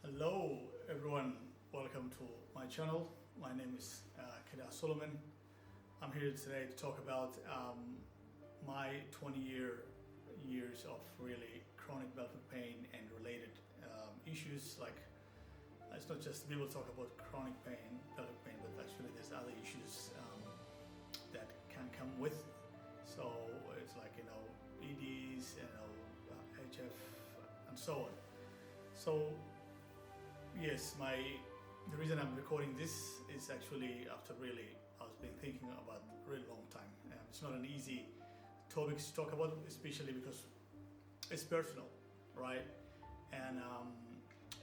Hello everyone, welcome to my channel. My name is Kedar Solomon. I'm here today to talk about my 20 years of really chronic pelvic pain and related issues. Like, it's not just people talk about chronic pain, pelvic pain, but actually there's other issues that can come with. So it's like, EDs, HF and so on. So yes, the reason I'm recording this is actually after I've been thinking about a really long time. It's not an easy topic to talk about, especially because it's personal, right? And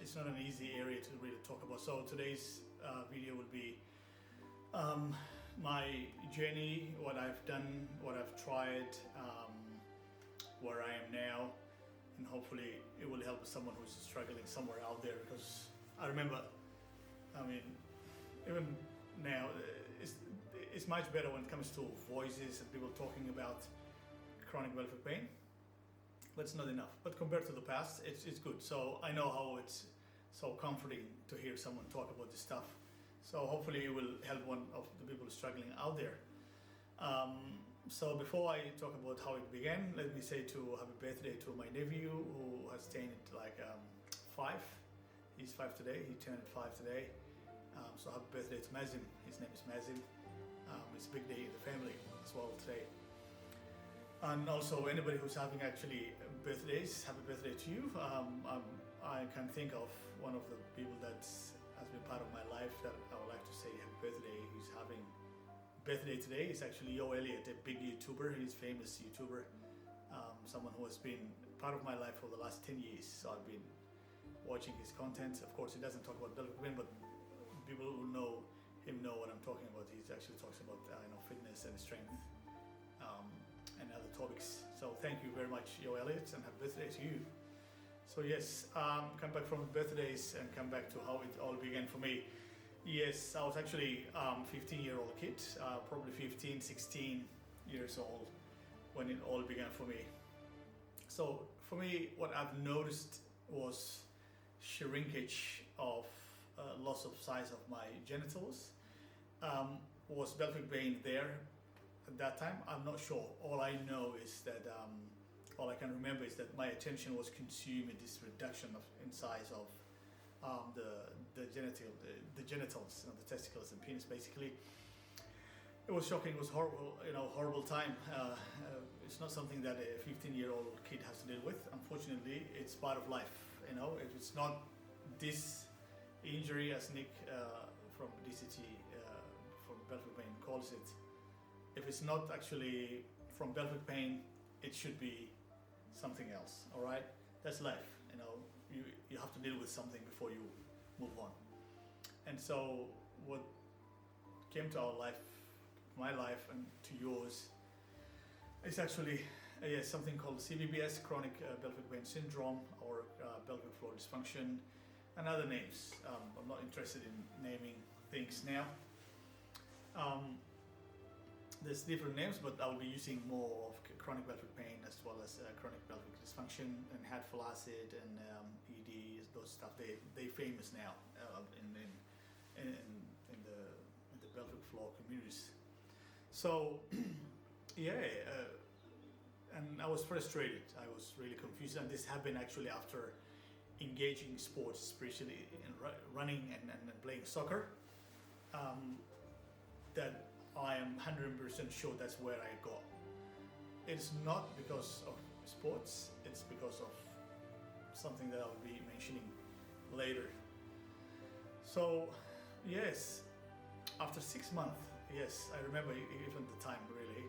it's not an easy area to really talk about. So today's video will be my journey, what I've done, what I've tried, where I am now, and hopefully it will help someone who's struggling somewhere out there. Because I remember, even now, it's much better when it comes to voices and people talking about chronic pelvic pain, but it's not enough. But compared to the past, it's good. So I know how it's so comforting to hear someone talk about this stuff. So hopefully it will help one of the people struggling out there. So before I talk about how it began, let me say to happy birthday to my nephew who has turned 5. He's 5 today. He turned 5 today. So happy birthday to Mazim. His name is Mazim. It's a big day in the family as well today. And also anybody who's having actually birthdays, happy birthday to you. I can think of one of the people that has been part of my life that I would like to say happy birthday. Who's having birthday today. It's actually Yo Elliott, a big YouTuber. He's a famous YouTuber. Someone who has been part of my life for the last 10 years. So I've been watching his content. Of course, he doesn't talk about pelvic pain, but people who know him know what I'm talking about. He actually talks about fitness and strength and other topics. So thank you very much, Yo Elliott, and happy birthday to you. So yes, come back from birthdays and come back to how it all began for me. Yes, I was actually 15-year-old kid, probably 15, 16 years old when it all began for me. So for me, what I've noticed was shrinkage of loss of size of my genitals. Was pelvic pain there at that time? I'm not sure. All I know is that all I can remember is that my attention was consumed in this reduction in size of the genitals, the testicles and penis. Basically, it was shocking. It was horrible, horrible time. It's not something that a 15-year-old kid has to deal with. Unfortunately, it's part of life. If it's not this injury, as Nick from DCT from pelvic pain calls it, if it's not actually from pelvic pain, it should be something else. All right, that's life. You have to deal with something before you move on. And so what came to our life, my life and to yours, is actually something called CPBS, chronic pelvic pain syndrome, or pelvic floor dysfunction, and other names. I'm not interested in naming things now. There's different names, but I'll be using more of chronic pelvic pain as well as chronic pelvic dysfunction and head flaccid and EDs, those stuff. They famous now in the pelvic floor communities. So and I was frustrated. I was really confused, and this happened actually after engaging sports, especially in running and playing soccer. That I am 100% sure that's where I got. It's not because of sports, it's because of something that I'll be mentioning later. So yes, after 6 months, yes, I remember even the time really,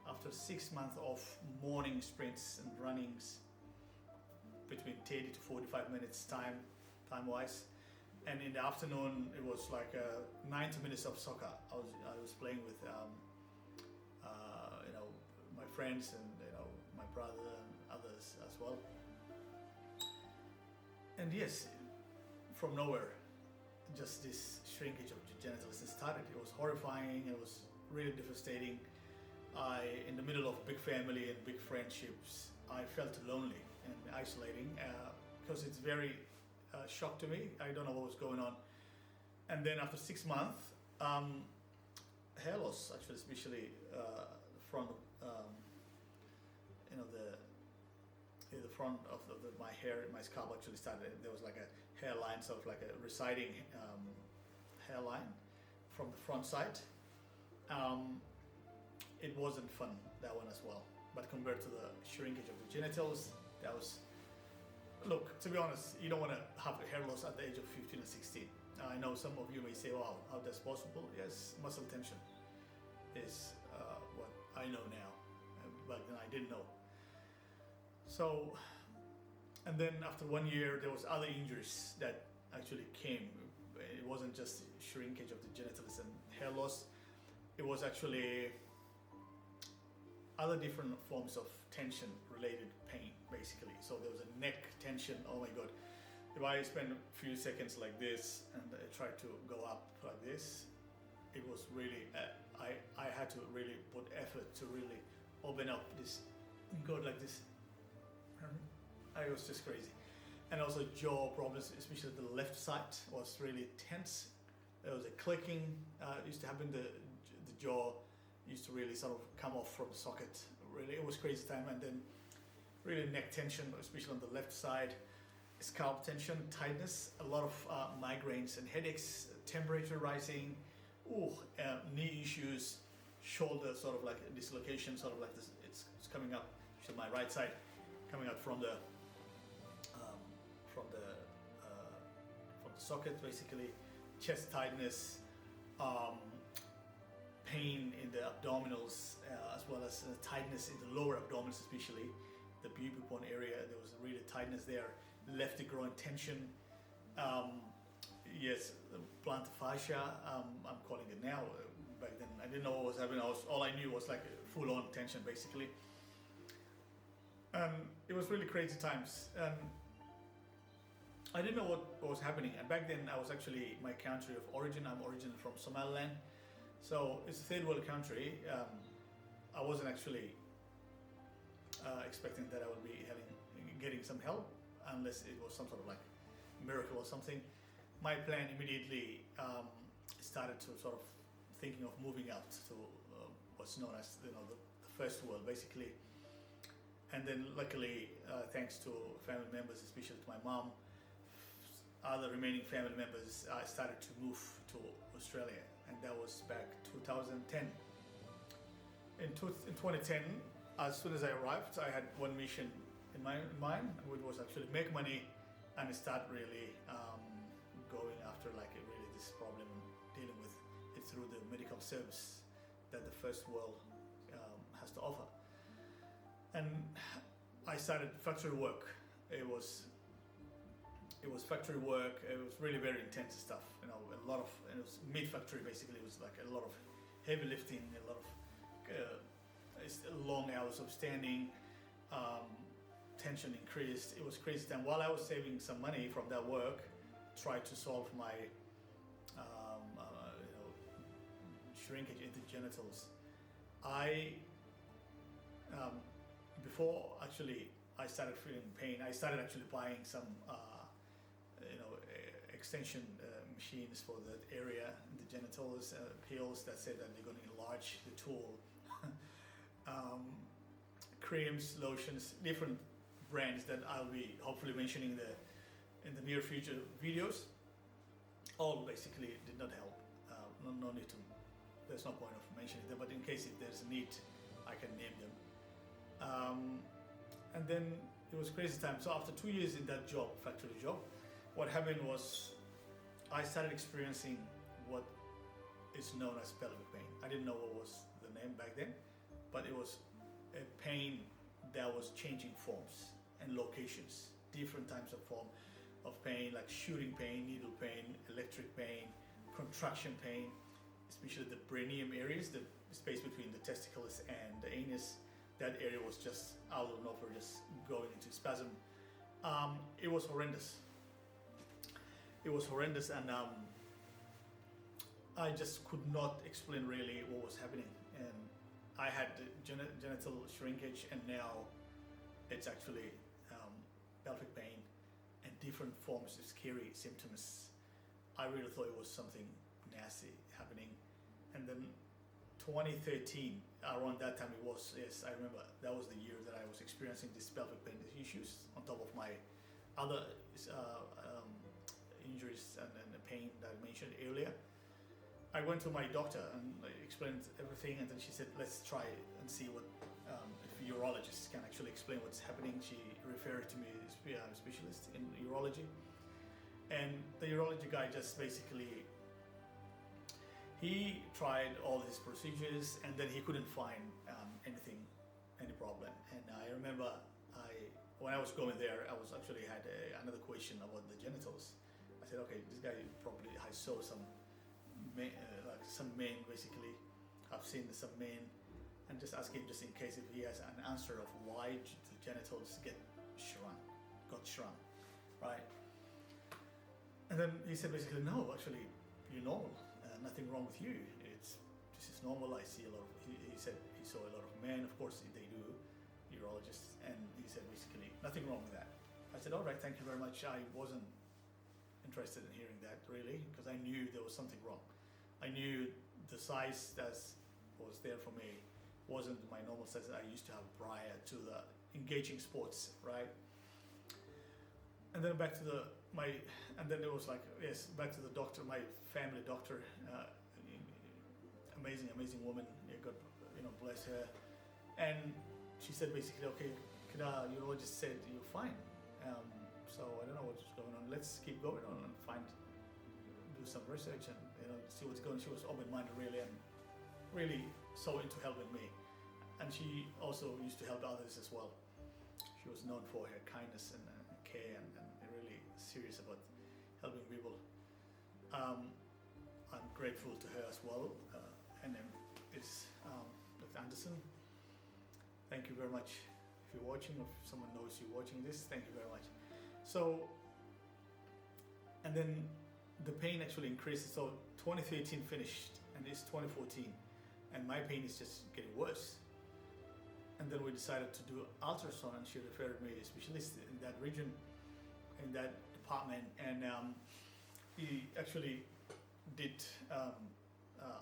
after 6 months of morning sprints and runnings between 30 to 45 minutes time-wise, and in the afternoon it was like 90 minutes of soccer. I was playing with my friends and my brother and others as well. And yes, from nowhere, just this shrinkage of the genitals started. It was horrifying. It was really devastating. In the middle of a big family and big friendships, I felt lonely and isolating because it's very shock to me. I don't know what was going on. And then after 6 months, hair loss actually, especially front, you know, the front of my hair, my scalp actually started. There was like a hairline, sort of like a receding hairline from the front side. It wasn't fun, that one as well. But compared to the shrinkage of the genitals, that was. Look, to be honest, you don't want to have hair loss at the age of 15 or 16. I know some of you may say, wow, how that's possible? Yes, muscle tension is what I know now. Back then I didn't know. So, and then after 1 year, there was other injuries that actually came. It wasn't just shrinkage of the genitals and hair loss. It was actually other different forms of tension related pain, basically. So there was a neck tension. Oh my God. If I spend a few seconds like this and I try to go up like this, it was really, I had to really put effort to really open up this, go like this. I was just crazy. And also jaw problems, especially the left side was really tense. There was a clicking, used to happen, the jaw used to really sort of come off from the socket. Really, it was crazy time. And then really neck tension, especially on the left side, scalp tension, tightness, a lot of migraines and headaches, temperature rising, knee issues, shoulder sort of like a dislocation, sort of like this. It's coming up to my right side, coming out from the socket, basically. Chest tightness, pain in the abdominals, as well as tightness in the lower abdominals, especially the pubic bone area. There was really tightness there. Left groin tension. Yes, plantar fascia. I'm calling it now. Back then, I didn't know what was happening. All I knew was like full-on tension, basically. It was really crazy times. I didn't know what was happening. And back then, I was actually my country of origin. I'm originally from Somaliland. So it's a third world country. I wasn't actually expecting that I would be getting some help, unless it was some sort of like miracle or something. My plan immediately started to sort of thinking of moving out to what's known as the first world, basically. And then luckily, thanks to family members, especially to my mom, other remaining family members, I started to move to Australia, and that was back 2010. In 2010, as soon as I arrived, I had one mission in mind, which was actually make money and start really going after really this problem, dealing with it through the medical service that the first world has to offer. And I started factory work. It was factory work. It was really very intense stuff. A lot of, it was meat factory basically. It was like a lot of heavy lifting, a lot of long hours of standing. Tension increased. It was crazy time. While I was saving some money from that work, tried to solve my shrinkage in the genitals. Before actually I started feeling pain, I started actually buying some extension machines for that area, the genitals, pills that said that they're going to enlarge the tool. Creams, lotions, different brands that I'll be hopefully mentioning in the near future videos. All basically did not help. No need to. There's no point of mentioning them, but in case if there's a need, I can name them. And then it was crazy time. So after 2 years in that job, factory job, what happened was I started experiencing what is known as pelvic pain. I didn't know what was the name back then, but it was a pain that was changing forms and locations, different types of form of pain, like shooting pain, needle pain, electric pain, contraction pain, especially the perineum areas, the space between the testicles and the anus. That area was just out of nowhere, just going into spasm. It was horrendous. It was horrendous, and I just could not explain really what was happening. And I had genital shrinkage, and now it's actually pelvic pain and different forms of scary symptoms. I really thought it was something nasty happening. And then 2013, around that time, it was, yes, I remember, that was the year that I was experiencing these pelvic pain issues on top of my other injuries and the pain that I mentioned earlier. I went to my doctor and I explained everything, and then she said, let's try and see what if urologists can actually explain what's happening. She referred to me as a specialist in urology, and the urology guy just basically, he tried all his procedures and then he couldn't find anything, any problem. And I remember when I was going there, I was actually had another question about the genitals. I said, okay, this guy probably I saw some men, like some men basically. I've seen some men, and just ask him just in case if he has an answer of why the genitals got shrunk, right? And then he said basically, no, actually, you're normal. Nothing wrong with you. This is normal. I see a lot of. He said he saw a lot of men. Of course, they do, urologists, and he said basically nothing wrong with that. I said, all right, thank you very much. I wasn't interested in hearing that really, because I knew there was something wrong. I knew the size that was there for me wasn't my normal size that I used to have prior to the engaging sports, right? And then back to and then it was like, yes, back to the doctor, my family doctor, amazing woman, God, bless her. And she said basically, okay, urologist said you're fine. So I don't know what's going on. Let's keep going on and do some research and see what's going on. She was open-minded really, and really so into helping me. And she also used to help others as well. She was known for her kindness and care and really serious about helping people. I'm grateful to her as well. Her name is Dr. Anderson. Thank you very much. If you're watching, or if someone knows you're watching this, thank you very much. So, and then the pain actually increases. So 2013 finished, and it's 2014, and my pain is just getting worse. And then we decided to do ultrasound, and she referred me a specialist in that region, in that department, and he actually did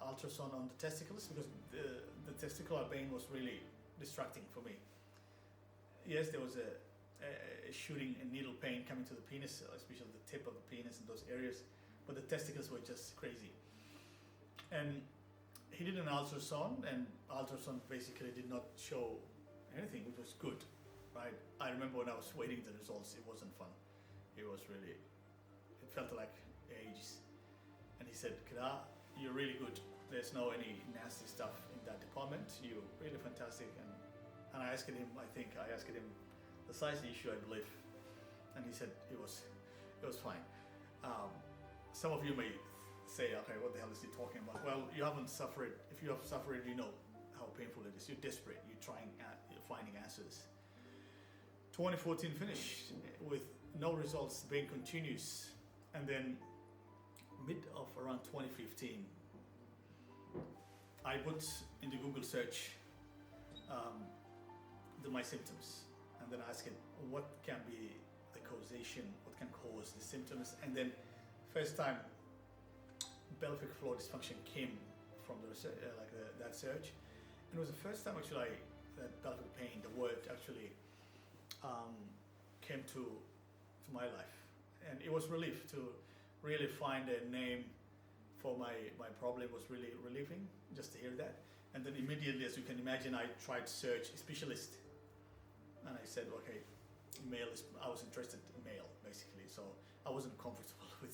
ultrasound on the testicles, because the testicular pain was really distracting for me. Yes, there was a shooting and needle pain coming to the penis, especially the tip of the penis in those areas, but the testicles were just crazy. And he did an ultrasound, and ultrasound basically did not show anything, which was good, right? I remember when I was waiting the results, it wasn't fun. It was really, it felt like ages. And he said, Kira, you're really good. There's no any nasty stuff in that department. You're really fantastic. And I asked him, the size issue, I believe. And he said it was fine. Some of you may say, okay, what the hell is he talking about? Well, you haven't suffered. If you have suffered, you know how painful it is. You're desperate. You're trying, you're finding answers. 2014 finished with no results. The pain continues. And then mid of around 2015, I put in the Google search my symptoms, and then I asked him what can be the causation, what can cause the symptoms, and then first time pelvic floor dysfunction came from the research, that search, and it was the first time actually that pelvic pain, the word actually came to my life, and it was relief to really find a name for my problem. Was really relieving just to hear that. And then immediately, as you can imagine, I tried to search a specialist, and I said, okay, male is, I was interested in male basically, so I wasn't comfortable with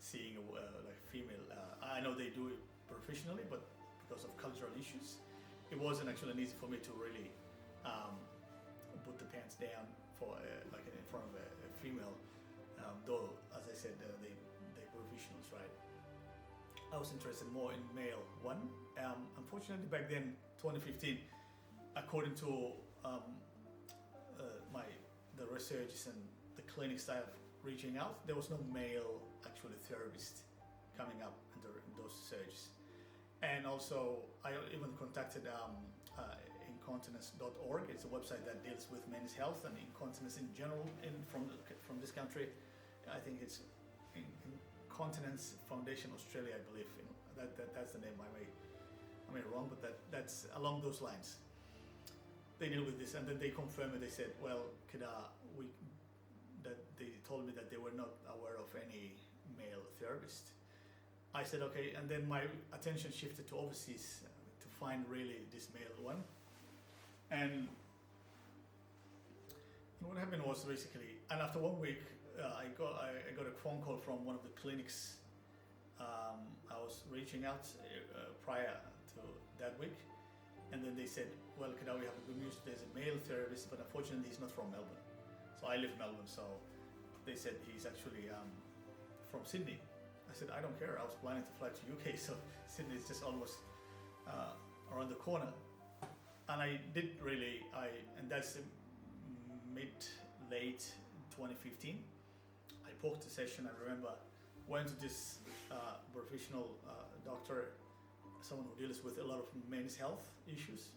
seeing like female. I know they do it professionally, but because of cultural issues, it wasn't actually easy for me to really put the pants down for like in front of a female. Though, as I said, they're professionals, right? I was interested more in male one. Unfortunately, back then, 2015, according to the research and the clinic staff reaching out, there was no male actually therapist coming up in those searches. And also, I even contacted incontinence.org. It's a website that deals with men's health and incontinence in general from this country. I think it's in Continence Foundation Australia, I believe. That's the name. I may be wrong, but that's along those lines. They deal with this, and then they confirmed it. They said, well, they told me that they were not aware of any male therapist. I said, okay, and then my attention shifted to overseas to find really this male one. And what happened was basically, and after 1 week, I got a phone call from one of the clinics I was reaching out prior to that week, and then they said, well, Kedar, we have good news. There's a male therapist, but unfortunately he's not from Melbourne. So I live in Melbourne, so they said he's actually from Sydney. I said, I don't care. I was planning to fly to UK, so Sydney is just almost around the corner. And I did really, and that's late 2015. I booked a session. I remember went to this professional doctor, someone who deals with a lot of men's health issues.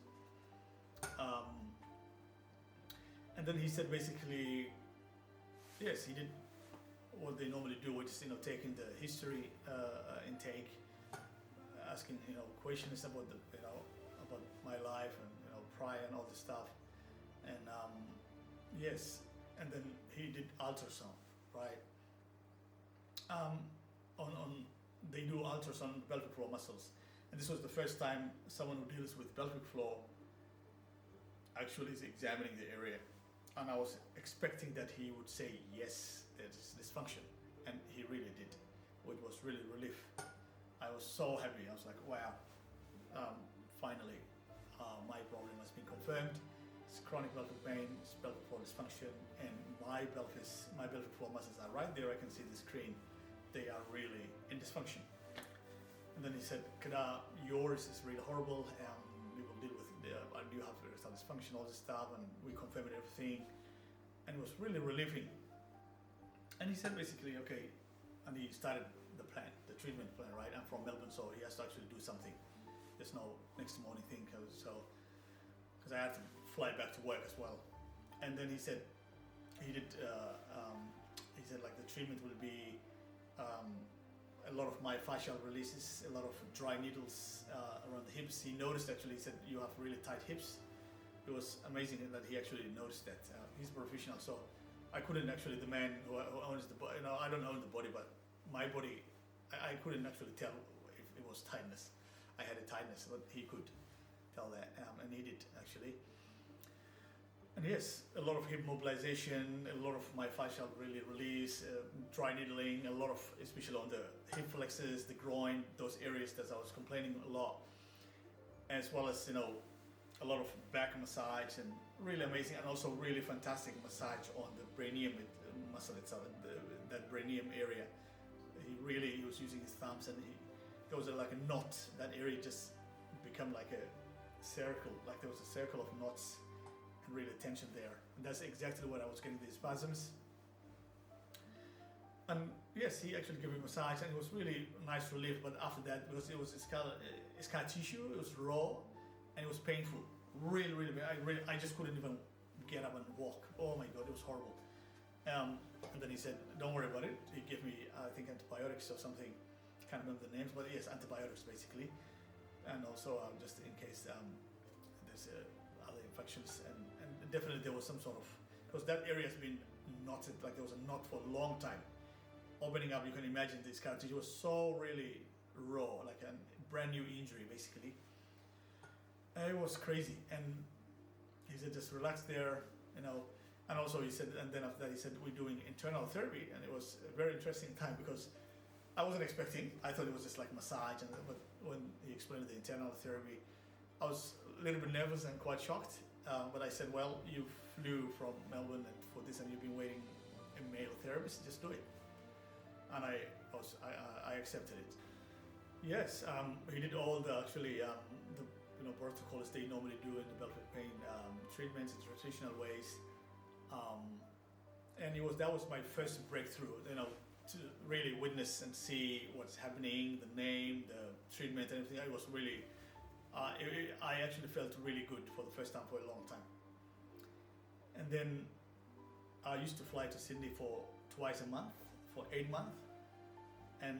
And then he said basically, yes, he did what they normally do, which is taking the history intake, asking questions about about my life and prior and all this stuff, and yes, and then he did ultrasound, right? They do ultrasound on pelvic floor muscles, and this was the first time someone who deals with pelvic floor actually is examining the area, and I was expecting that he would say yes, there's dysfunction, and he really did, which was really relief. I was so happy. I was like, wow, finally my problem has been confirmed. It's chronic pelvic pain, it's pelvic floor dysfunction, and my pelvic floor muscles are right there. I can see the screen. They are really in dysfunction. And then he said, Kedar, yours is really horrible. We will deal with you have erectile dysfunction, all this stuff, and we confirmed everything. And it was really relieving. And he said basically, okay, and he started the treatment plan, right? I'm from Melbourne, so he has to actually do something. There's no next morning thing, because I had to fly back to work as well. And then he said, he said like the treatment will be a lot of my fascial releases, a lot of dry needles around the hips. He noticed actually, he said, you have really tight hips. It was amazing that he actually noticed that. He's a professional, so I couldn't actually, the man who owns the body, I don't own the body, but my body, I couldn't actually tell if it was tightness. I had a tightness, but he could tell that, and he did actually. And yes, a lot of hip mobilization, a lot of my fascial really release, dry needling, a lot of, especially on the hip flexors, the groin, those areas that I was complaining a lot, as well as a lot of back massage, and really amazing, and also really fantastic massage on the brainium muscle itself, that brainium area. He was using his thumbs, and there was like a knot. That area just become like a circle, like there was a circle of knots and really tension there. And that's exactly what I was getting, these spasms. And yes, he actually gave me a massage, and it was really nice relief. But after that, because it was scar tissue, it was raw, and it was painful. Really, really bad. I just couldn't even get up and walk. Oh my God, it was horrible. And then he said, don't worry about it. He gave me, I think, antibiotics or something. Can't remember the names, but yes, antibiotics basically. And also just in case there's other infections. And definitely there was some sort of, because that area has been knotted, like there was a knot for a long time. Opening up, you can imagine this scar tissue was so really raw, like a brand new injury basically. It was crazy, and he said just relax there, and also he said, and then after that he said we're doing internal therapy, and it was a very interesting time because I wasn't expecting. I thought it was just like massage, but when he explained the internal therapy, I was a little bit nervous and quite shocked. But I said, well, you flew from Melbourne for this, and you've been waiting a male therapist. Just do it, and I accepted it. Yes, he did all the actually the protocols they normally do in the pelvic pain treatments in traditional ways, and that was my first breakthrough, to really witness and see what's happening, the name, the treatment, and everything. It was really, I actually felt really good for the first time for a long time. And then I used to fly to Sydney for twice a month for 8 months. And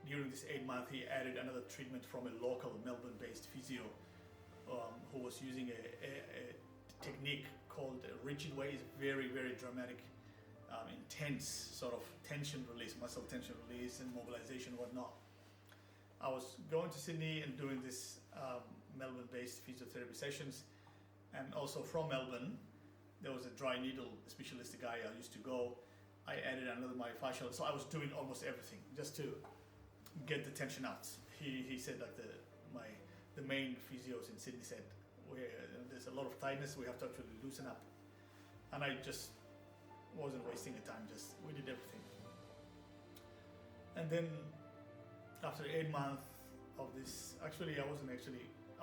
during this 8 months, he added another treatment from a local Melbourne-based physio who was using a technique called rigid way. It's very, very dramatic, intense sort of tension release, muscle tension release and mobilization and whatnot. I was going to Sydney and doing this Melbourne-based physiotherapy sessions, and also from Melbourne, there was a dry needle specialist, the guy I used to go. I added another myofascial, so I was doing almost everything just to get the tension out. He said like the main physios in Sydney said, there's a lot of tightness, we have to actually loosen up. And I just wasn't wasting the time, we did everything. And then after 8 months of this, I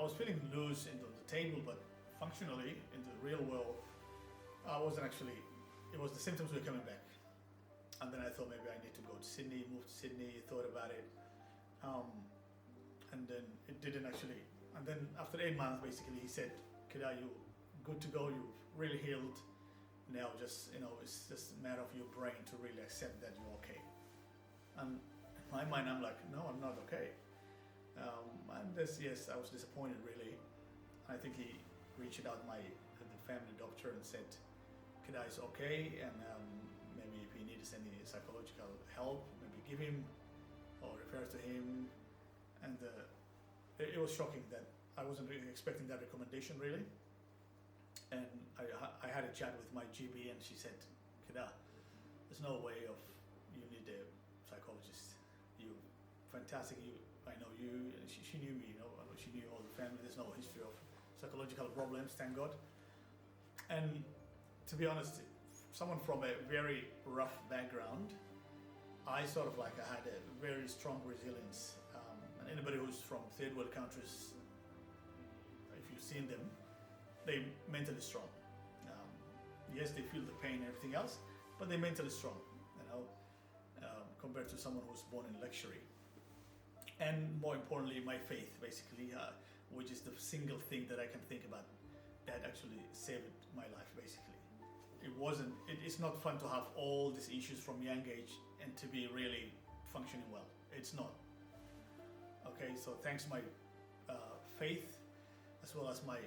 was feeling loose into the table, but functionally in the real world, I wasn't actually, it was the symptoms were coming back. And then I thought maybe I need to go to Sydney, move to Sydney, thought about it. And then it didn't actually. And then after 8 months, basically, he said, Kida, you good to go, you've really healed. Now it's just a matter of your brain to really accept that you're okay. And in my mind, I'm like, no, I'm not okay. And yes, I was disappointed really. I think he reached out the family doctor and said, Kida is okay, and maybe if he needs any psychological help, maybe give him or refer to him. And it was shocking that I wasn't really expecting that recommendation really. And I had a chat with my GP, and she said, Kida, there's no way of you need a psychologist. You fantastic. I know you. And she knew me. She knew all the family. There's no history of psychological problems, thank God. And to be honest, someone from a very rough background, I had a very strong resilience. And anybody who's from third world countries, if you've seen them, they're mentally strong. Yes, they feel the pain and everything else, but they're mentally strong, compared to someone who's born in luxury. And more importantly, my faith, basically, which is the single thing that I can think about that actually saved my life, basically. It's not fun to have all these issues from young age and to be really functioning well. It's not. Okay, so thanks my faith, as well as my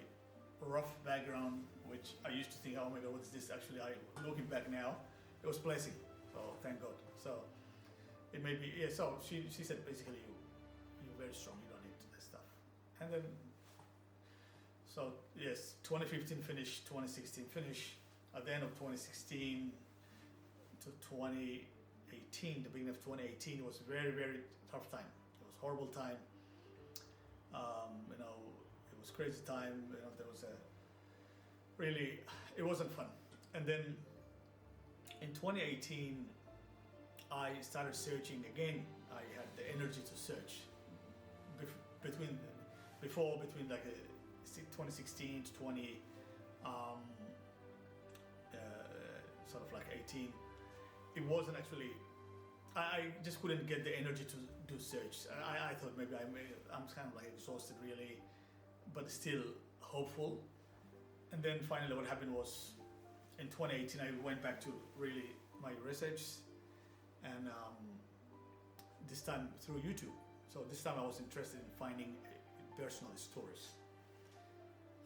rough background, which I used to think, oh my God, what's this? Actually, looking back now, it was blessing. So thank God. So it made me, yeah. So she said basically, you're very strong. You don't need this stuff. And then, so yes, 2015 finished, 2016 finished. At the end of 2016 to 2018, the beginning of 2018, it was very, very tough time. It was horrible time. It was crazy time. There was it wasn't fun. And then in 2018, I started searching again. I had the energy to search between like 2016 to 20. Sort of like 18, it wasn't actually, I just couldn't get the energy to do search. I thought maybe I'm kind of like exhausted really, but still hopeful. And then finally what happened was in 2018 I went back to really my research, and this time through YouTube. So this time I was interested in finding personal stories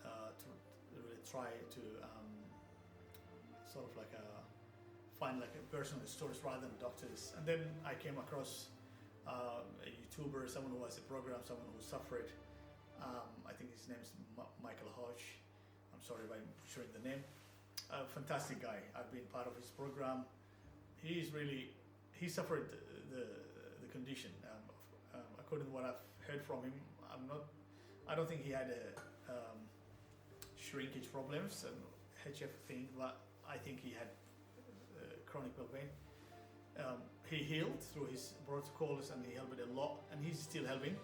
to really try to sort of like find like a personal stories rather than doctors. And then I came across a YouTuber, someone who has a program, someone who suffered. I think his name is Michael Hodge. I'm sorry if I'm butchering the name. Fantastic guy. I've been part of his program. He suffered the condition. According to what I've heard from him, I don't think he had shrinkage problems and HF thing, but I think he had chronic pelvic pain. He healed through his protocols and he helped a lot, and he's still helping.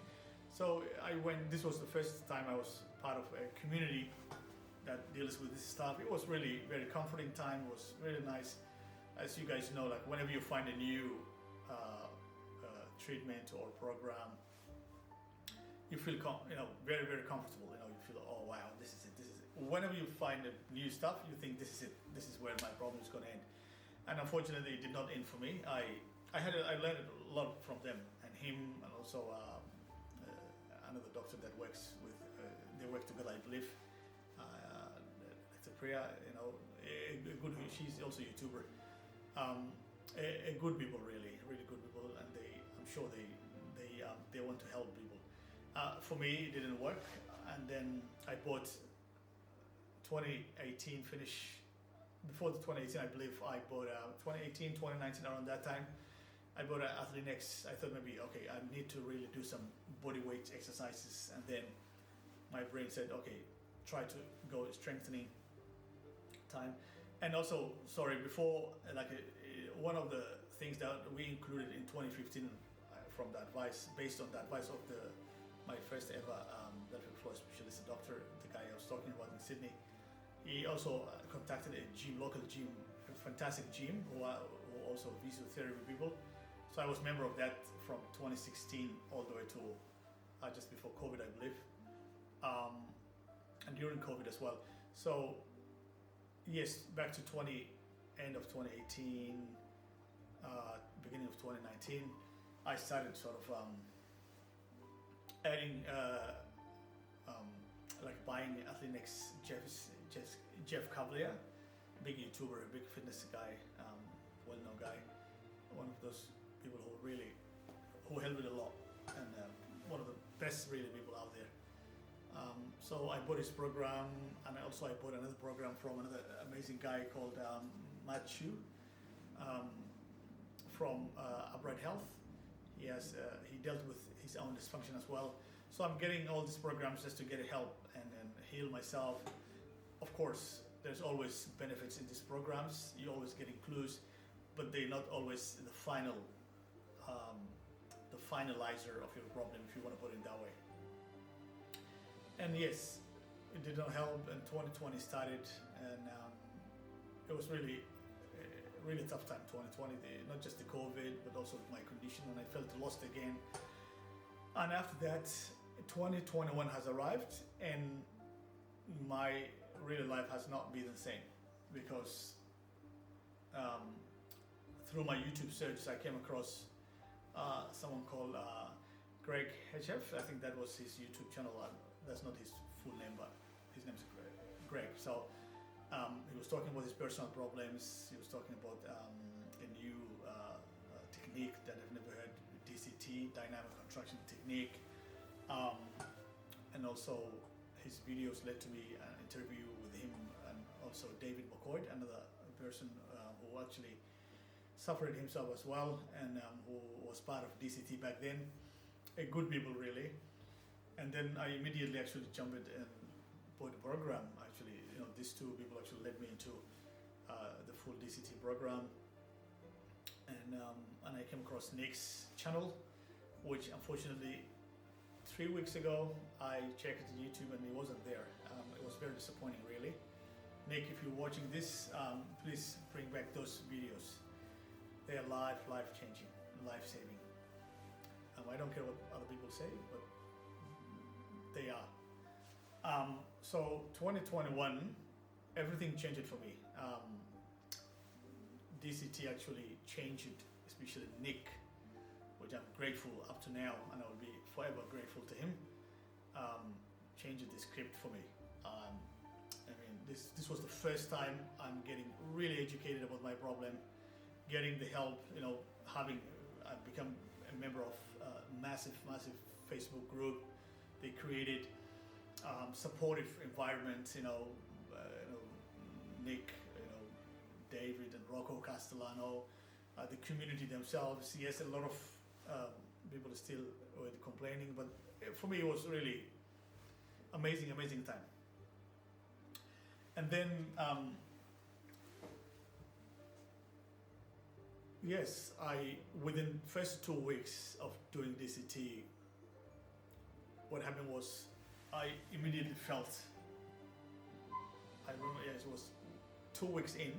So this was the first time I was part of a community that deals with this stuff. It was really very comforting time. It was really nice. As you guys know, like whenever you find a new treatment or program, you feel very, very comfortable. You feel, oh wow, this is it. Whenever you find a new stuff, you think this is it. This is where my problem is going to end. And unfortunately, it did not end for me. I I learned a lot from them and him, and also another doctor that works with. They work together, I believe. It's a Priya, a good. She's also a YouTuber. A good people, really good people, and I'm sure they want to help people. For me, it didn't work, and then I bought 2018 finish. Before the 2018, I believe I bought 2018, 2019, around that time. I bought an Athlean-X. I thought maybe, okay, I need to really do some body weight exercises, and then my brain said, okay, try to go strengthening time. And also, sorry, before, one of the things that we included in 2015 from the advice, based on the advice of my first ever pelvic floor specialist, the doctor, the guy I was talking about in Sydney, he also contacted a local gym, a fantastic gym, who also physiotherapy people. So I was member of that from 2016 all the way to just before COVID, I believe, and during COVID as well. So yes, back to end of 2018, beginning of 2019, I started sort of adding, buying Athlean-X Jeff Cavalier, big YouTuber, a big fitness guy, well-known guy, one of those people who helped me a lot, and one of the best really people out there. So I bought his program, and I bought another program from another amazing guy called Matt Chu from Upright Health. He dealt with his own dysfunction as well. So I'm getting all these programs just to get help and heal myself. Of course, there's always benefits in these programs. You're always getting clues, but they're not always the finalizer of your problem, if you want to put it that way. And yes, it did not help, and 2020 started, and it was really tough time. 2020, not just the COVID, but also my condition, and I felt lost again. And after that, 2021 has arrived, and my real life has not been the same, because through my YouTube search, I came across someone called Greg HF. I think that was his YouTube channel. That's not his full name, but his name's Greg. So he was talking about his personal problems. He was talking about a new technique that I've never heard, DCT, dynamic contraction technique. And also his videos led to me an interview with him, and also David McCoy, another person who actually suffered himself as well, and who was part of DCT back then. A good people, really. And then I immediately actually jumped and bought the program. Actually, these two people actually led me into the full DCT program. And I came across Nick's channel, which unfortunately 3 weeks ago I checked YouTube and it wasn't there. It was very disappointing, really. Nick, if you're watching this, please bring back those videos. They are life-changing, life-saving. I don't care what other people say, but they are. So 2021, everything changed for me. DCT actually changed it, especially Nick, which I'm grateful up to now, and I will be forever grateful to him. Changed the script for me. This was the first time I'm getting really educated about my problem, getting the help. I've become a member of a massive Facebook group. They created supportive environment. Nick, David and Rocco Castellano, the community themselves. Yes, a lot of people are still complaining, but for me it was really amazing time. And then yes, within first 2 weeks of doing DCT, what happened was I immediately felt, I remember, yes, it was 2 weeks in,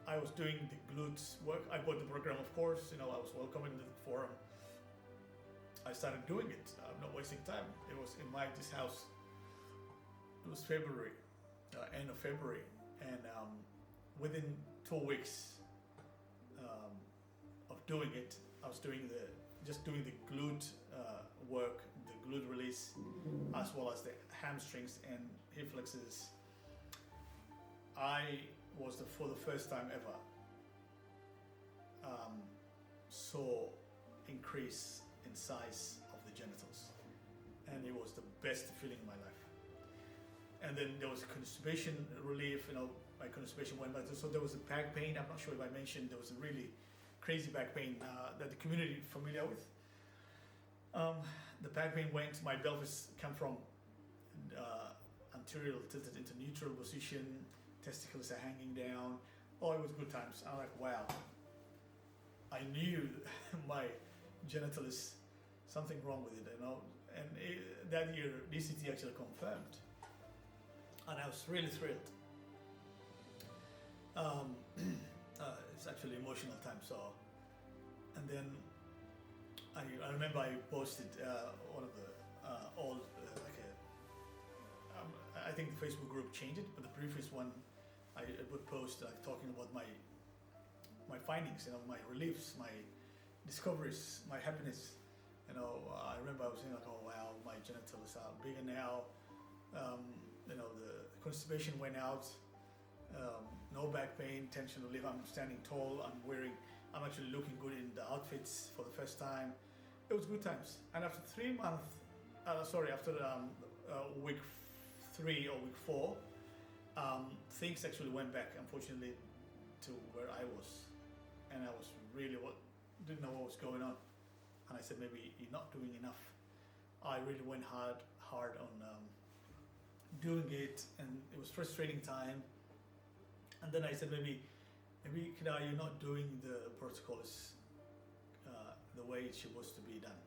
I was doing the glutes work. I bought the program, of course, I was welcome in the forum. I started doing it. I'm not wasting time. It was in this house. It was February, end of February, and within 2 weeks of doing it, I was doing the glute work, the glute release, as well as the hamstrings and hip flexors. I was for the first time ever saw increase in size of the genitals, and it was the best feeling in my life. And then there was constipation relief, my constipation went back. So there was a back pain. I'm not sure if I mentioned there was a really crazy back pain that the community familiar with. The back pain went, my pelvis came from anterior tilted into neutral position, testicles are hanging down. Oh, it was good times. I'm like, wow. I knew my genital is something wrong with it, and that year DCT actually confirmed, and I was really thrilled. It's actually emotional time. So, and then I remember I posted one of the old I think the Facebook group changed it, but the previous one I would post talking about my findings, my reliefs, my discoveries, my happiness. I remember I was saying like, oh wow, my genitals are bigger now. The constipation went out. No back pain, tension relief. I'm standing tall. I'm actually looking good in the outfits for the first time. It was good times. And after 3 months, after week 3 or week 4, things actually went back, unfortunately, to where I was. And I was really didn't know what was going on. And I said, maybe you're not doing enough. I really went hard on doing it, and it was frustrating time. And then I said, maybe Kida, you're not doing the protocols the way it's supposed to be done.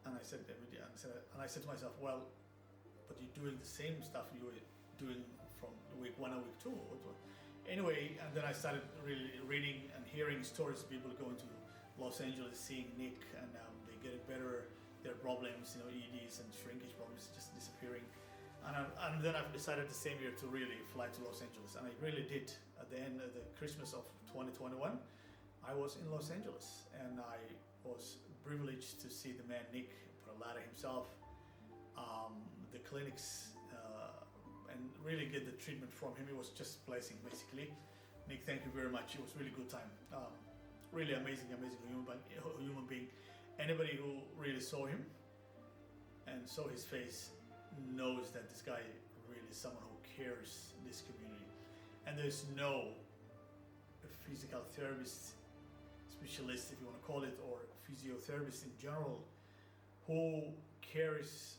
And I said to myself, well, but you're doing the same stuff you were doing from week 1 or week 2. Anyway, and then I started really reading and hearing stories of people going to Los Angeles, seeing Nick, and they get it better. Their problems, EDs and shrinkage problems just disappearing. And then I've decided the same year to really fly to Los Angeles, and I really did. At the end of the Christmas of 2021, I was in Los Angeles, and I was privileged to see the man Nick Perlada himself, the clinics, and really get the treatment from him. It was just blessing, basically. Nick, thank you very much. It was really good time. Really amazing human being. Anybody who really saw him and saw his face knows that this guy really is someone who cares this community. And there's no physical therapist, specialist if you want to call it, or physiotherapist in general, who cares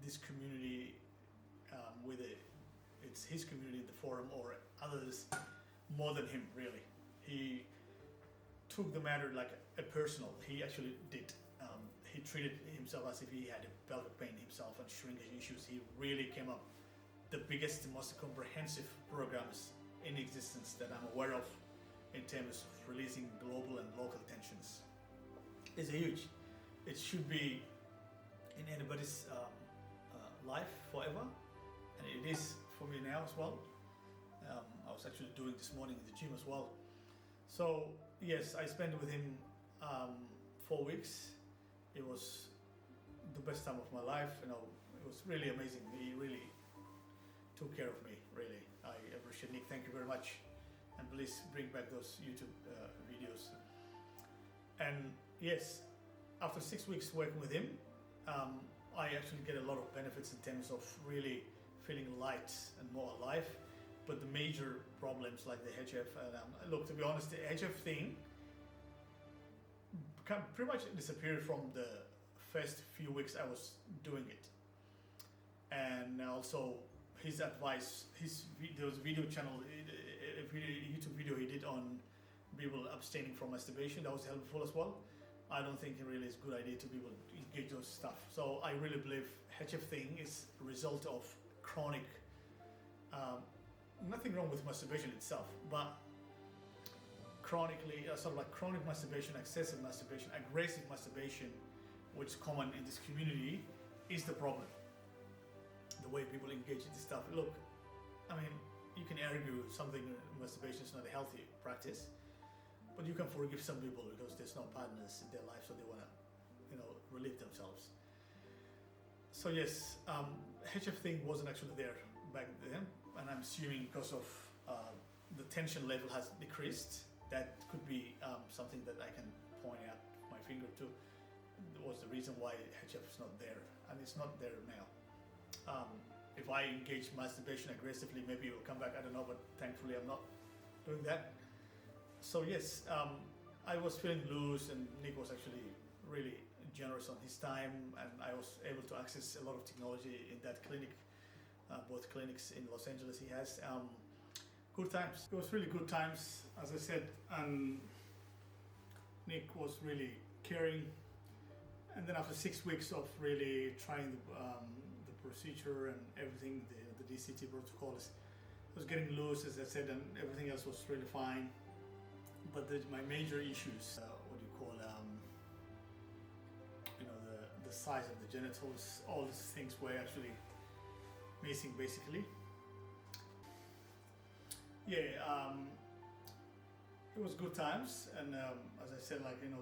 this community with it's his community in the forum or others more than him, really. He took the matter like a personal. He actually did. He treated himself as if he had a pelvic pain himself and shrinkage issues. He really came up the biggest, most comprehensive programs in existence that I'm aware of in terms of releasing global and local tensions. It's huge. It should be in anybody's life forever, and it is for me now as well. I was actually doing this morning in the gym as well. So yes, I spent with him 4 weeks. It was the best time of my life. It was really amazing. He really took care of me. Really, I appreciate Nick. Thank you very much, and please bring back those YouTube videos. And yes, after 6 weeks working with him, I actually get a lot of benefits in terms of really feeling light and more alive. But the major problems like the HF, and look, to be honest, the HF thing pretty much disappeared from the first few weeks I was doing it. And also his advice, there was a video channel, a YouTube video he did on people abstaining from masturbation. That was helpful as well. I don't think it really is a good idea to people engage those stuff. So I really believe HF thing is a result of chronic, nothing wrong with masturbation itself, but chronically, chronic masturbation, excessive masturbation, aggressive masturbation, which is common in this community, is the problem. The way people engage in this stuff. Look, I mean, you can argue something, masturbation is not a healthy practice, but you can forgive some people because there's no partners in their life, so they want to, relieve themselves. So yes, HF thing wasn't actually there back then, and I'm assuming because of the tension level has decreased. That could be something that I can point out my finger to. Was the reason why HF is not there, and it's not there now. If I engage masturbation aggressively, maybe it will come back. I don't know, but thankfully I'm not doing that. So yes, I was feeling loose, and Nick was actually really generous on his time, and I was able to access a lot of technology in that clinic, both clinics in Los Angeles he has. Good times. It was really good times, as I said, and Nick was really caring. And then after 6 weeks of really trying the procedure and everything, the DCT protocol was getting loose, as I said, and everything else was really fine. But my major issues, the size of the genitals, all these things were actually missing, basically. Yeah, it was good times, and as I said,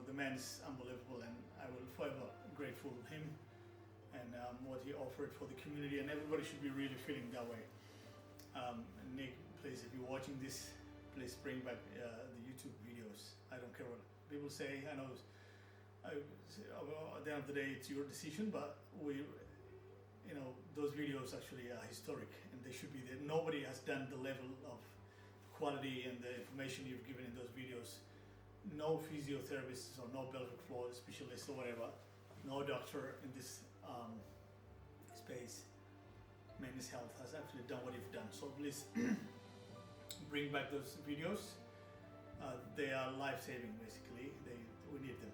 the man is unbelievable, and I will forever grateful to him and what he offered for the community, and everybody should be really feeling that way. Nick, please, if you're watching this, please bring back the YouTube videos. I don't care what people say. I know at the end of the day it's your decision, but those videos actually are historic, and they should be there. Nobody has done the level of quality and the information you've given in those videos. No physiotherapists or no pelvic floor specialists or whatever, no doctor in this space, men's health, has actually done what you've done. So please bring back those videos. They are life-saving, basically. We need them.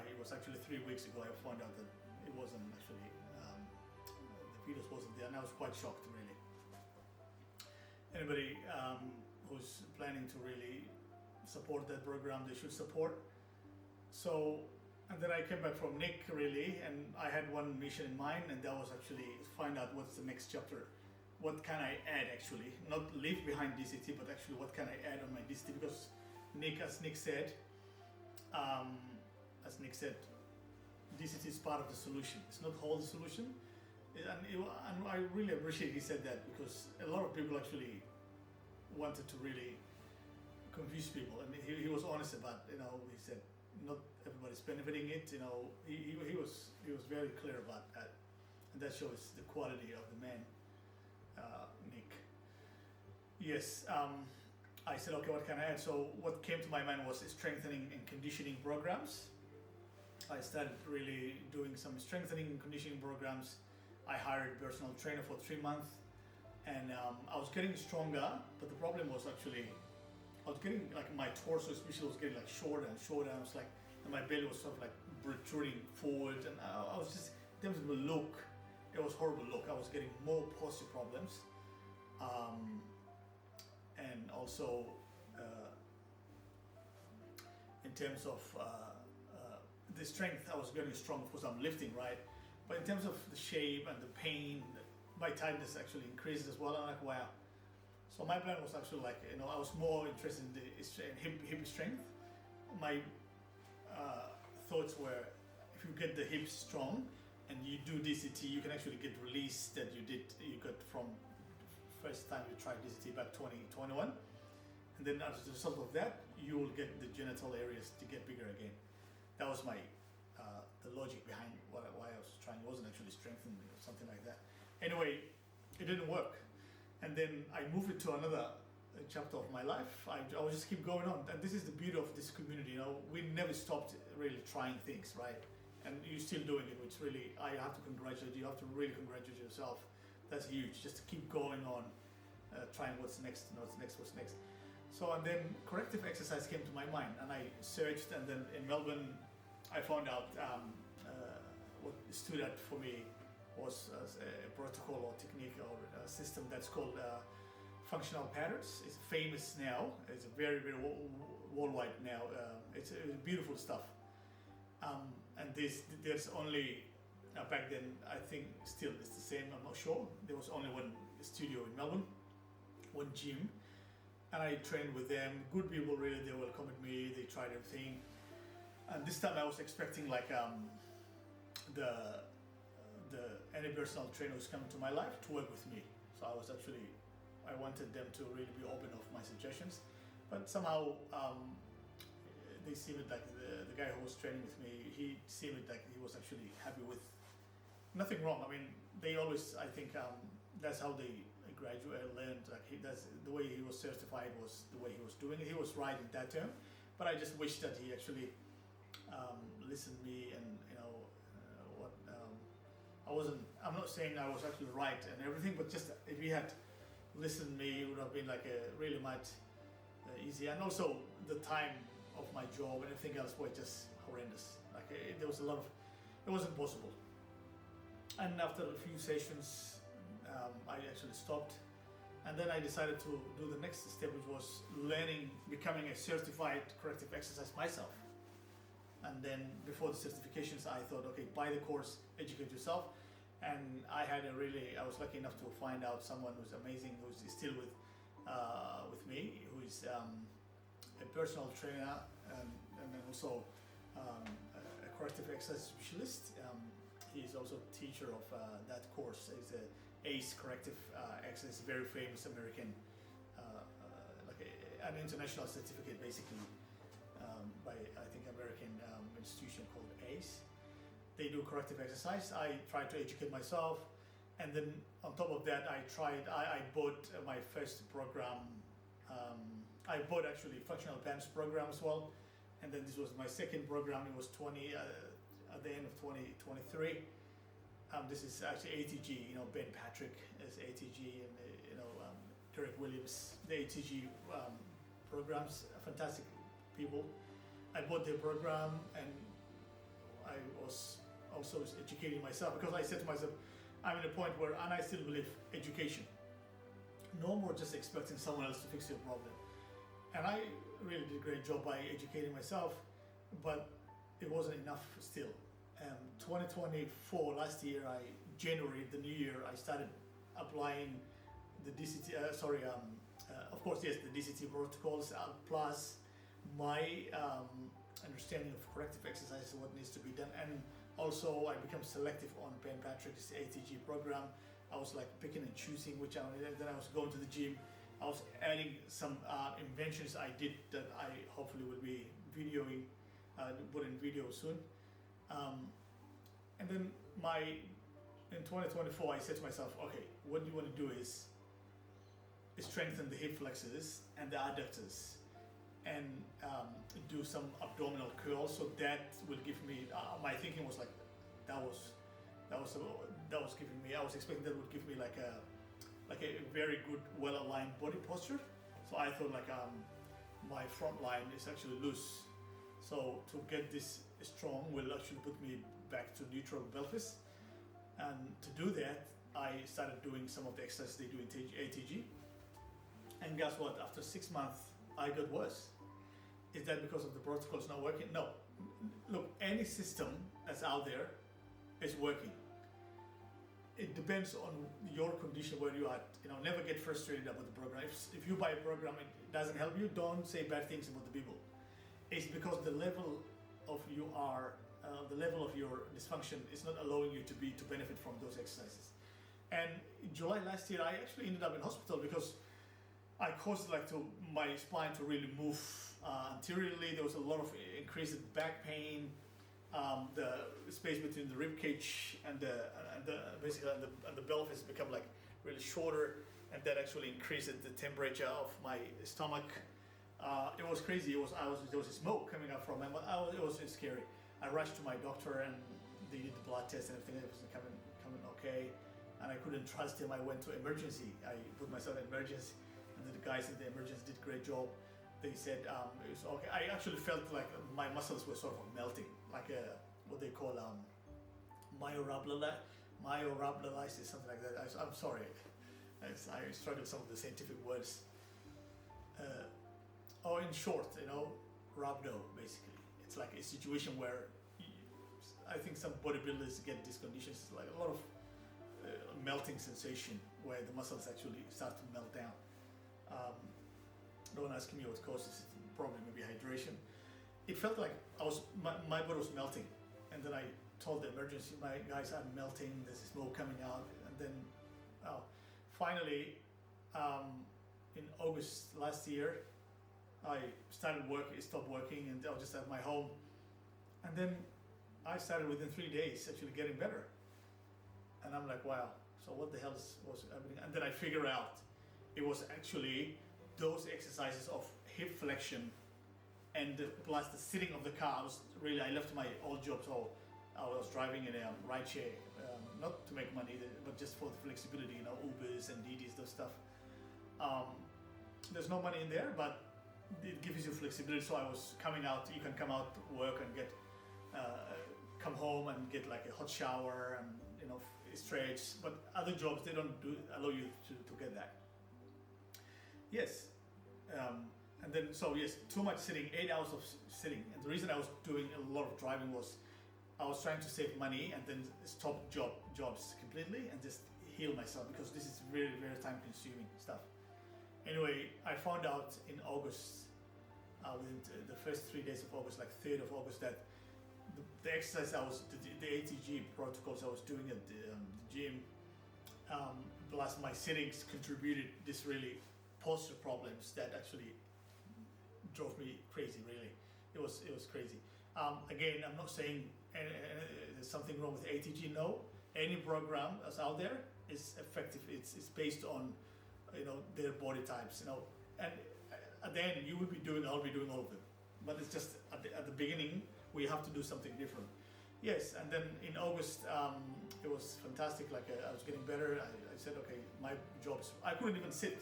It was actually 3 weeks ago I found out that it wasn't actually, the videos wasn't there, and I was quite shocked, really. Anybody who's planning to really support that program, they should support. So, and then I came back from Nick, really, and I had one mission in mind, and that was actually find out what's the next chapter. What can I add, actually? Not leave behind DCT, but actually what can I add on my DCT? Because as Nick said, DCT is part of the solution. It's not the whole solution. And I really appreciate he said that, because a lot of people actually wanted to really confuse people, and he was honest about, he said not everybody's benefiting it. He was very clear about that, and that shows the quality of the man, Nick. Yes, I said, okay, what can I add? So what came to my mind was strengthening and conditioning programs. I started really doing some strengthening and conditioning programs. I hired a personal trainer for 3 months, and I was getting stronger, but the problem was actually, I was getting, my torso especially was getting shorter and shorter, and I was and my belly was sort of protruding forward, and I was just, in terms of the look, it was horrible look. I was getting more posture problems, and also in terms of the strength, I was getting strong because I'm lifting, right? But in terms of the shape and the pain, my tightness actually increases as well. I'm like, wow. So my plan was actually I was more interested in the hip strength. My thoughts were, if you get the hips strong and you do DCT, you can actually get release that you got from first time you tried DCT back 2021. And then as a result of that, you will get the genital areas to get bigger again. That was my the logic behind why I was trying. It wasn't actually strengthening or something like that. Anyway, it didn't work. And then I moved it to another chapter of my life. I will just keep going on. And this is the beauty of this community. We never stopped really trying things, right? And you're still doing it, which really, I have to congratulate you. You have to really congratulate yourself. That's huge. Just to keep going on, trying what's next. So, and then corrective exercise came to my mind, and I searched, and then in Melbourne, I found out what stood out for me was a protocol or technique or a system that's called functional patterns. It's famous now. It's very, very worldwide now. It's beautiful stuff. And there's only, back then, I think still it's the same, I'm not sure. There was only one studio in Melbourne, one gym. and I trained with them. Good people, really. They welcomed me. They tried everything. And this time I was expecting like the any personal trainer who's coming to my life to work with me. So I wanted them to really be open of my suggestions, but somehow they seemed like the guy who was training with me, he seemed like he was actually happy with nothing wrong. I mean, they always, I think that's how they graduate learned. Like that's the way he was certified was the way he was doing it. He was right in that term, but I just wish that he actually listened to me and what I'm not saying I was actually right and everything, but just if he had listened to me, it would have been like a really much easy. And also the time of my job and everything else was just horrendous. Like there was a lot of, it wasn't possible. And after a few sessions, I actually stopped, and then I decided to do the next step, which was becoming a certified corrective exercise myself. And then before the certifications, I thought, okay, buy the course, educate yourself. And I was lucky enough to find out someone who's amazing, who's still with me, who is a personal trainer and then also a corrective exercise specialist. He's also a teacher of that course. He's a ACE corrective exercise, very famous American, an international certificate basically by I think American institution called ACE. They do corrective exercise. I tried to educate myself, and then on top of that, I bought my first program. I bought actually functional PANS program as well, and then this was my second program. It was at the end of 2023. This is actually ATG. Ben Patrick is ATG, and Derek Williams, the ATG programs. Fantastic people. I bought their program, and I was also educating myself, because I said to myself, I'm at a point where, and I still believe education. No more just expecting someone else to fix your problem. And I really did a great job by educating myself, but it wasn't enough still. 2024, last year, January, the new year, I started applying the DCT, of course, yes, the DCT protocols, plus my understanding of corrective exercises, what needs to be done, and also I became selective on Ben Patrick's ATG program. I was like picking and choosing which I wanted, and then I was going to the gym. I was adding some inventions I did that I hopefully will be videoing, put in video soon. And then in 2024, I said to myself, okay, what you want to do is strengthen the hip flexors and the adductors, and do some abdominal curls. So that will give me. My thinking was like, that was giving me. I was expecting that would give me like a very good, well-aligned body posture. So I thought like my front line is actually loose. So to get this strong will actually put me back to neutral pelvis. And to do that, I started doing some of the exercises they do in ATG. And guess what? After 6 months, I got worse. Is that because of the protocols not working? No. Look, any system that's out there is working. It depends on your condition, where you are. Never get frustrated about the program. If you buy a program and it doesn't help you, don't say bad things about the people. It's because the level of your dysfunction is not allowing you to benefit from those exercises. And in July last year, I actually ended up in hospital because I caused my spine to really move anteriorly. There was a lot of increased back pain. The space between the rib cage and the pelvis become really shorter, and that actually increased the temperature of my stomach. It was crazy. There was smoke coming up from my mouth. It was scary. I rushed to my doctor, and they did the blood test and everything. It was coming okay, and I couldn't trust him. I went to emergency. I put myself in emergency, and the guys in the emergency did a great job. They said it was okay. I actually felt like my muscles were sort of melting, like what they call myorhabdolysis, something like that. I'm sorry, I struggle with some of the scientific words. Or in short, rhabdo basically. It's like a situation where I think some bodybuilders get these conditions, like a lot of melting sensation where the muscles actually start to melt down. don't ask me what causes it. Probably maybe hydration. It felt like my body was melting, and then I told the emergency, my guys, I'm melting. There's smoke coming out, and then finally, in August last year, I stopped working, and I was just at my home, and then I started within 3 days actually getting better, and I'm like, wow. So what the hell was happening? And then I figured out it was actually those exercises of hip flexion and plus the sitting of the car. I left my old job, so I was driving in a ride share, not to make money, but just for the flexibility, Ubers and DDs, those stuff. There's no money in there, but it gives you flexibility. So I was coming out, you can come out to work and come home and get like a hot shower and stretch, but other jobs, they don't allow you to get that. Yes. And then, so yes, too much sitting, 8 hours of sitting. And the reason I was doing a lot of driving was I was trying to save money and then stop jobs completely and just heal myself, because this is very, very time consuming stuff. Anyway, I found out in August, within the first 3 days of August, like 3rd of August, that the exercise the ATG protocols I was doing at the gym, plus my sittings contributed this really posture problems that actually drove me crazy. Really, it was crazy. Again, I'm not saying there's something wrong with ATG. No, any program that's out there is effective. It's based on their body types. And at the end I'll be doing all of them. But it's just at the beginning we have to do something different. Yes, and then in August it was fantastic. Like I was getting better. I said, okay, my jobs. I couldn't even sit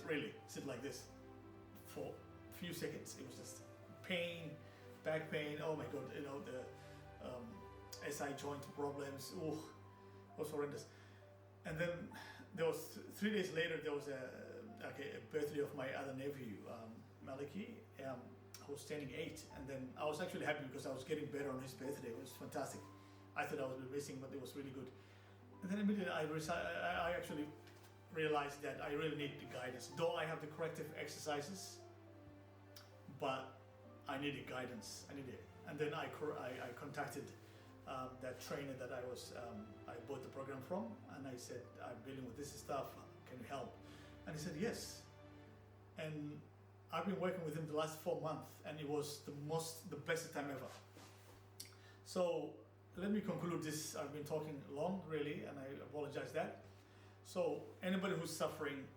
like this for a few seconds. It was just pain, back pain. Oh my god, the SI joint problems. Oh, it was horrendous. And then there was 3 days later. There was a birthday of my other nephew, Maliki. Who was turning 8, and then I was actually happy because I was getting better on his birthday. It was fantastic. I thought I was missing, but it was really good. And then immediately I actually realized that I really need the guidance. Though I have the corrective exercises, but I needed guidance. I needed, and then I contacted that trainer that I bought the program from, and I said, I'm dealing with this stuff. Can you help? And he said yes. And I've been working with him the last 4 months, and it was the best time ever. So let me conclude this. I've been talking long, really, and I apologize that. So anybody who's suffering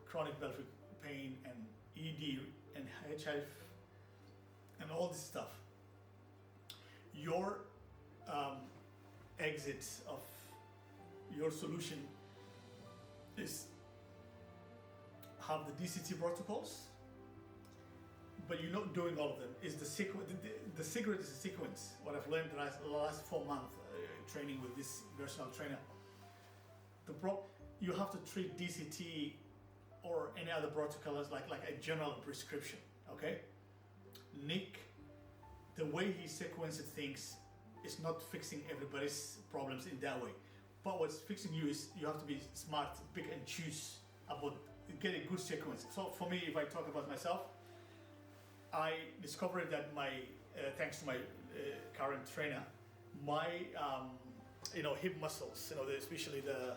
chronic pelvic pain and ED and HIV and all this stuff, your exit of your solution is have the DCT protocols, but you're not doing all of them. Is the secret? The secret is a sequence. What I've learned the last 4 months training with this personal trainer. You have to treat DCT or any other protocol as like a general prescription. Okay, Nick, the way he sequences things is not fixing everybody's problems in that way. But what's fixing you is you have to be smart, pick and choose about. Get a good sequence. So for me, if I talk about myself, I discovered that thanks to my current trainer, my hip muscles, especially the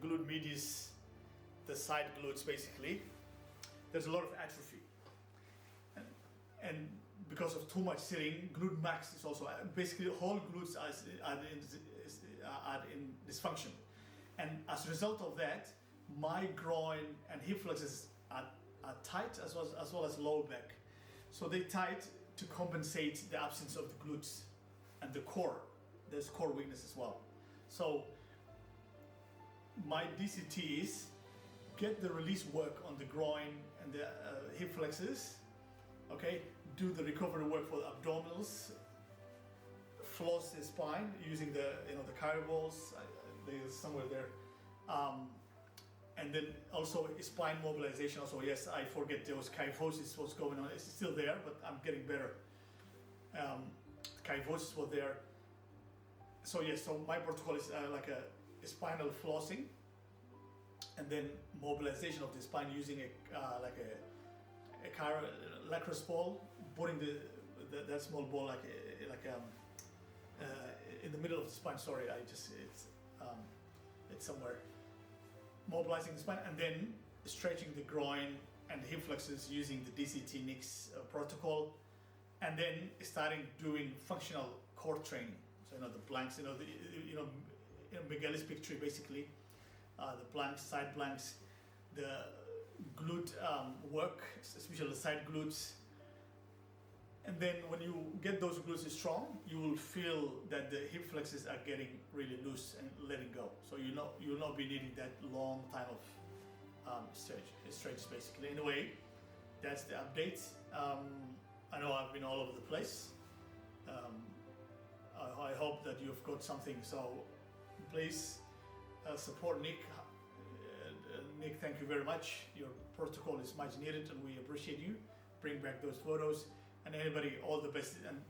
glute medius, the side glutes, basically, there's a lot of atrophy, and because of too much sitting, glute max is also basically whole glutes are in dysfunction, and as a result of that, my groin and hip flexors are tight as well as lower back. So they tight to compensate the absence of the glutes and the core. There's core weakness as well. So my DCTs get the release work on the groin and the hip flexors. Okay, do the recovery work for the abdominals, floss the spine using the carry balls. There's somewhere there. And then also spine mobilization. Also, yes, I forget there was kyphosis was going on. It's still there, but I'm getting better. Kyphosis was there. So yes, so my protocol is like a spinal flossing, and then mobilization of the spine using lacrosse ball, putting that small ball in the middle of the spine. Sorry, it's somewhere. Mobilizing the spine and then stretching the groin and the hip flexors using the DCT NICS protocol, and then starting doing functional core training. So the planks, Miguel's picture basically, the planks, side planks, the glute work, especially the side glutes. And then when you get those glutes strong, you will feel that the hip flexors are getting really loose and letting go. So you'll not be needing that long time of stretch basically. Anyway, that's the update. I know I've been all over the place. I hope that you've got something. So please support Nick. Nick, thank you very much. Your protocol is much needed, and we appreciate you. Bring back those photos. And anybody, all the best, and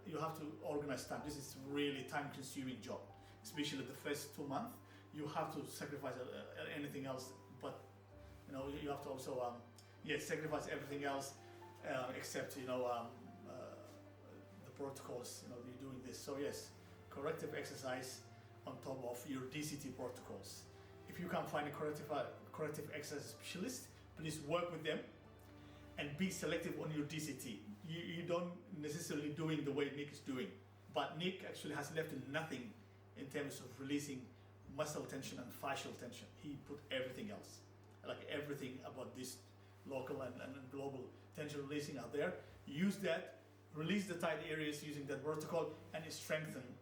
you have to organize time. This is really time-consuming job, especially the first 2 months. You have to sacrifice anything else, but you have to also sacrifice everything else except the protocols. You're doing this. So yes, corrective exercise on top of your DCT protocols. If you can't find a corrective exercise specialist, please work with them. And be selective on your DCT. You don't necessarily doing the way Nick is doing, but Nick actually has left nothing in terms of releasing muscle tension and fascial tension. He put everything else, like everything about this local and global tension releasing out there. Use that, release the tight areas using that protocol, and strengthen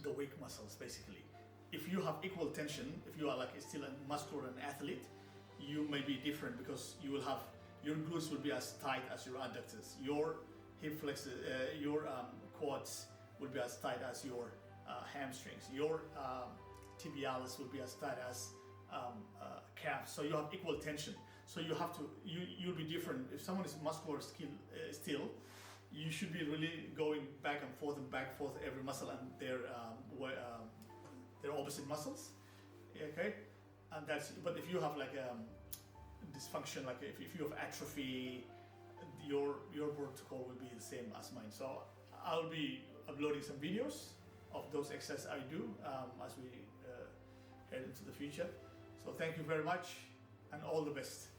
the weak muscles basically. If you have equal tension, if you are still a muscular and athlete, you may be different because you will have your glutes will be as tight as your adductors. Your hip flexors, your quads will be as tight as your hamstrings. Your tibialis will be as tight as calves. So you have equal tension. So you have to you'll be different. If someone is muscular still, you should be really going back and forth every muscle and their opposite muscles. Okay. And but if you have dysfunction, if you have atrophy, your protocol will be the same as mine. So I'll be uploading some videos of those exercises I do as we head into the future. So thank you very much and all the best.